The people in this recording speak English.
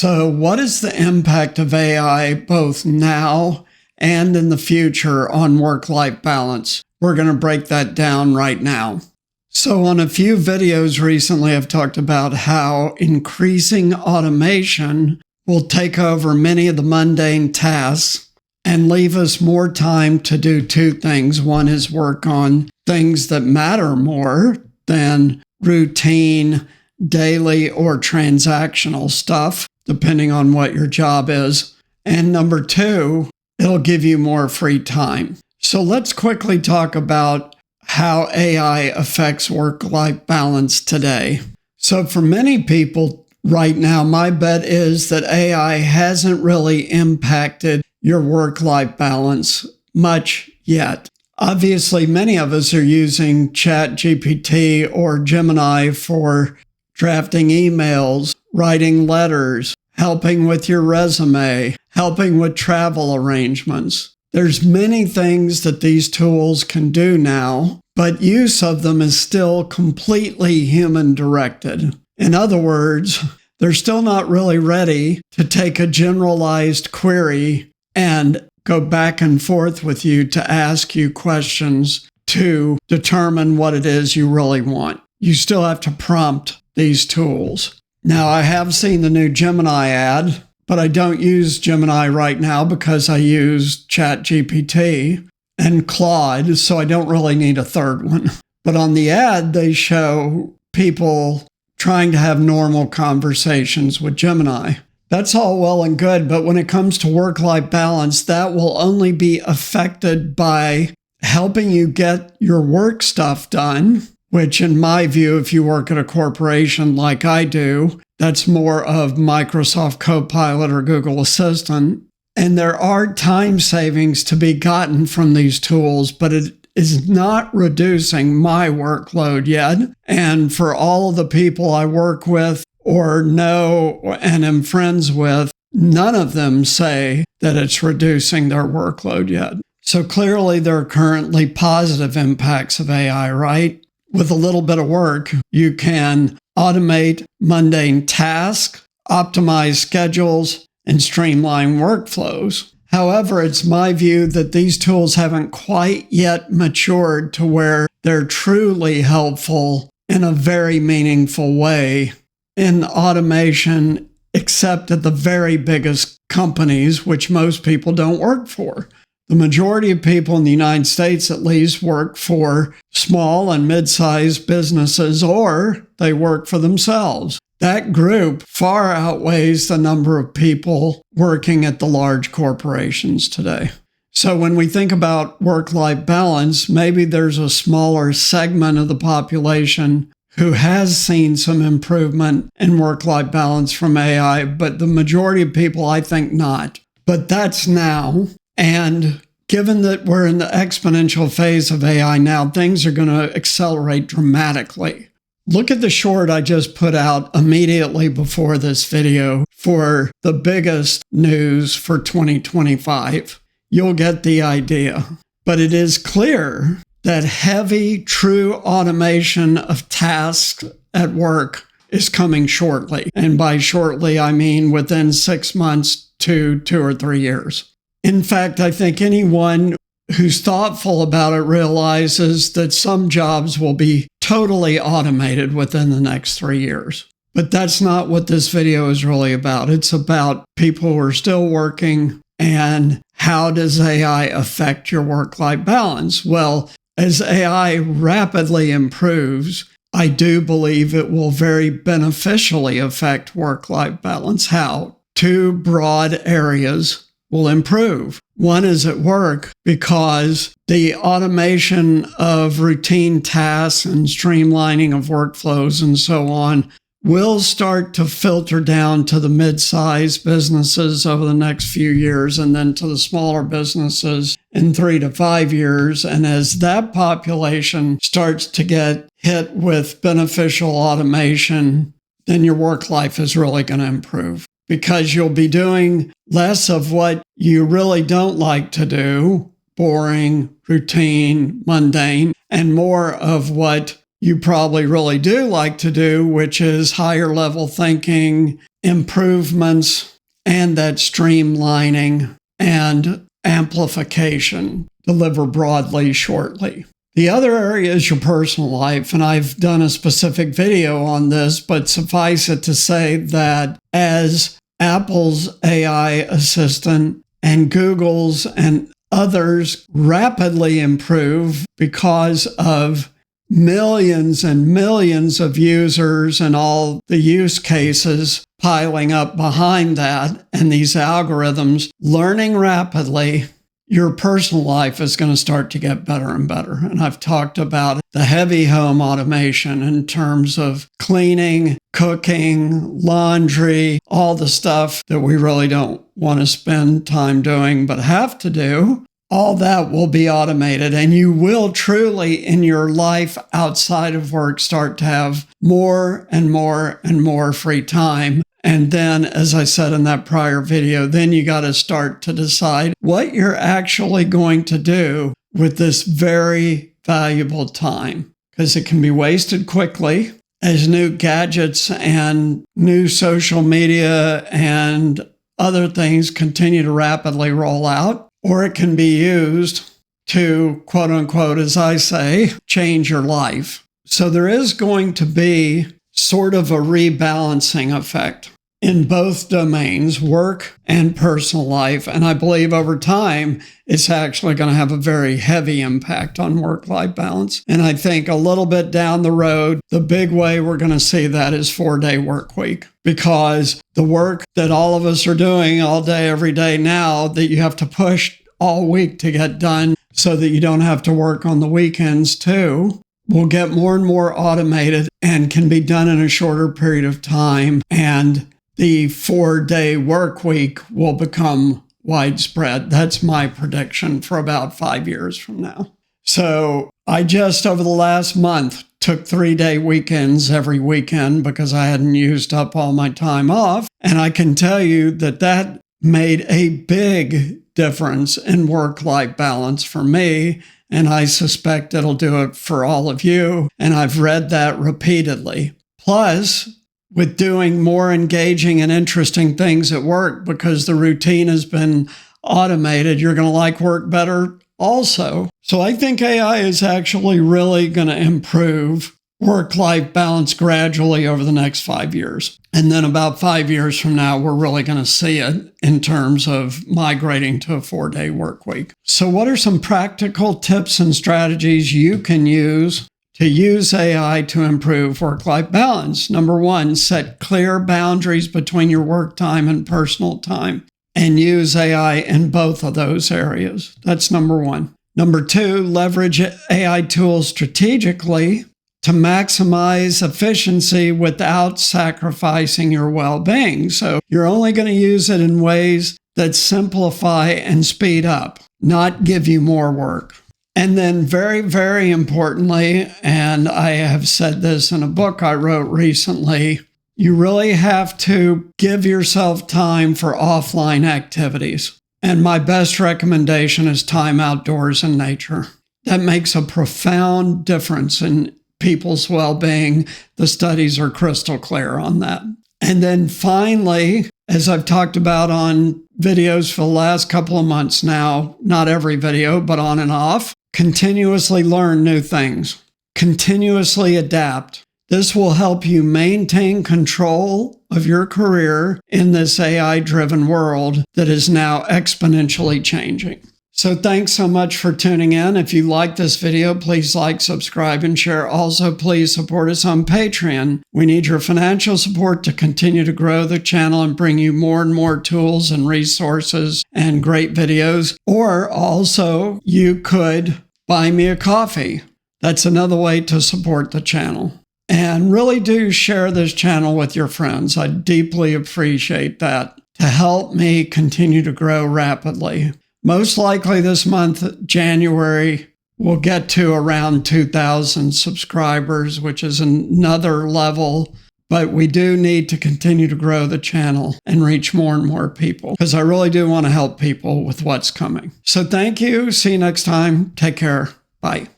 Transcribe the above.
So what is the impact of AI both now and in the future on work-life balance? We're going to break that down right now. So on a few videos recently, I've talked about how increasing automation will take over many of the mundane tasks and leave us more time to do two things. One is work on things that matter more than routine, daily, or transactional stuff, depending on what your job is. And number two, it'll give you more free time. So let's quickly talk about how AI affects work-life balance today. So for many people right now, my bet is that AI hasn't really impacted your work-life balance much yet. Obviously, many of us are using chatgpt or Gemini for drafting emails, writing letters, helping with your resume, helping with travel arrangements. There's many things that these tools can do now, but use of them is still completely human-directed. In other words, they're still not really ready to take a generalized query and go back and forth with you to ask you questions to determine what it is you really want. You still have to prompt these tools. Now, I have seen the new Gemini ad, but I don't use Gemini right now because I use ChatGPT and Claude, so I don't really need a third one. But on the ad, they show people trying to have normal conversations with Gemini. That's all well and good, but when it comes to work-life balance, that will only be affected by helping you get your work stuff done, which in my view, if you work at a corporation like I do, that's more of Microsoft Copilot or Google Assistant. And there are time savings to be gotten from these tools, but it is not reducing my workload yet. And for all of the people I work with or know and am friends with, none of them say that it's reducing their workload yet. So clearly there are currently positive impacts of AI, right? With a little bit of work, you can automate mundane tasks, optimize schedules, and streamline workflows. However, it's my view that these tools haven't quite yet matured to where they're truly helpful in a very meaningful way in automation, except at the very biggest companies, which most people don't work for. The majority of people in the United States, at least, work for small and mid-sized businesses, or they work for themselves. That group far outweighs the number of people working at the large corporations today. So when we think about work-life balance, maybe there's a smaller segment of the population who has seen some improvement in work-life balance from AI, but the majority of people, I think, not. But that's now. And given that we're in the exponential phase of AI now, things are going to accelerate dramatically. Look at the short I just put out immediately before this video for the biggest news for 2025. You'll get the idea. But it is clear that heavy, true automation of tasks at work is coming shortly. And by shortly, I mean within 6 months to 2 or 3 years. In fact, I think anyone who's thoughtful about it realizes that some jobs will be totally automated within the next 3 years. But that's not what this video is really about. It's about people who are still working and how does AI affect your work-life balance? Well, as AI rapidly improves, I do believe it will very beneficially affect work-life balance. How? 2 broad areas will improve. One is at work, because the automation of routine tasks and streamlining of workflows and so on will start to filter down to the mid-sized businesses over the next few years, and then to the smaller businesses in 3 to 5 years. And as that population starts to get hit with beneficial automation, then your work life is really going to improve, because you'll be doing less of what you really don't like to do, boring, routine, mundane, and more of what you probably really do like to do, which is higher level thinking, improvements and that streamlining and amplification deliver broadly shortly. The other area is your personal life, and I've done a specific video on this, but suffice it to say that as Apple's AI assistant and Google's and others rapidly improve because of millions and millions of users and all the use cases piling up behind that, and these algorithms learning rapidly, your personal life is going to start to get better and better. And I've talked about the heavy home automation in terms of cleaning, cooking, laundry, all the stuff that we really don't want to spend time doing but have to do. All that will be automated, and you will truly in your life outside of work start to have more and more and more free time. And then, as I said in that prior video, then you got to start to decide what you're actually going to do with this very valuable time, because it can be wasted quickly as new gadgets and new social media and other things continue to rapidly roll out. Or it can be used to, quote unquote, as I say, change your life. So there is going to be sort of a rebalancing effect in both domains, work and personal life. And I believe over time, it's actually going to have a very heavy impact on work-life balance. And I think a little bit down the road, the big way we're going to see that is 4-day work week. Because the work that all of us are doing all day, every day now, that you have to push all week to get done so that you don't have to work on the weekends too, will get more and more automated and can be done in a shorter period of time. And the 4-day work week will become widespread. That's my prediction for about 5 years from now. So I just, over the last month, took 3-day weekends every weekend because I hadn't used up all my time off. And I can tell you that that made a big difference in work-life balance for me. And I suspect it'll do it for all of you. And I've read that repeatedly. Plus, with doing more engaging and interesting things at work because the routine has been automated, you're going to like work better also. So I think AI is actually really going to improve work-life balance gradually over the next 5 years. And then about 5 years from now, we're really going to see it in terms of migrating to a 4-day work week. So what are some practical tips and strategies you can use to use AI to improve work-life balance? Number one, set clear boundaries between your work time and personal time and use AI in both of those areas. That's number one. Number two, leverage AI tools strategically to maximize efficiency without sacrificing your well-being. So you're only going to use it in ways that simplify and speed up, not give you more work. And then very, very importantly, and I have said this in a book I wrote recently, you really have to give yourself time for offline activities. And my best recommendation is time outdoors in nature. That makes a profound difference in people's well-being. The studies are crystal clear on that. And then finally, as I've talked about on videos for the last couple of months now, not every video, but on and off, continuously learn new things, continuously adapt. This will help you maintain control of your career in this AI-driven world that is now exponentially changing. So thanks so much for tuning in. If you like this video, please like, subscribe, and share. Also, please support us on Patreon. We need your financial support to continue to grow the channel and bring you more and more tools and resources and great videos. Or also, you could buy me a coffee. That's another way to support the channel. And really do share this channel with your friends. I deeply appreciate that to help me continue to grow rapidly. Most likely this month, January, we'll get to around 2,000 subscribers, which is another level. But we do need to continue to grow the channel and reach more and more people because I really do want to help people with what's coming. So thank you. See you next time. Take care. Bye.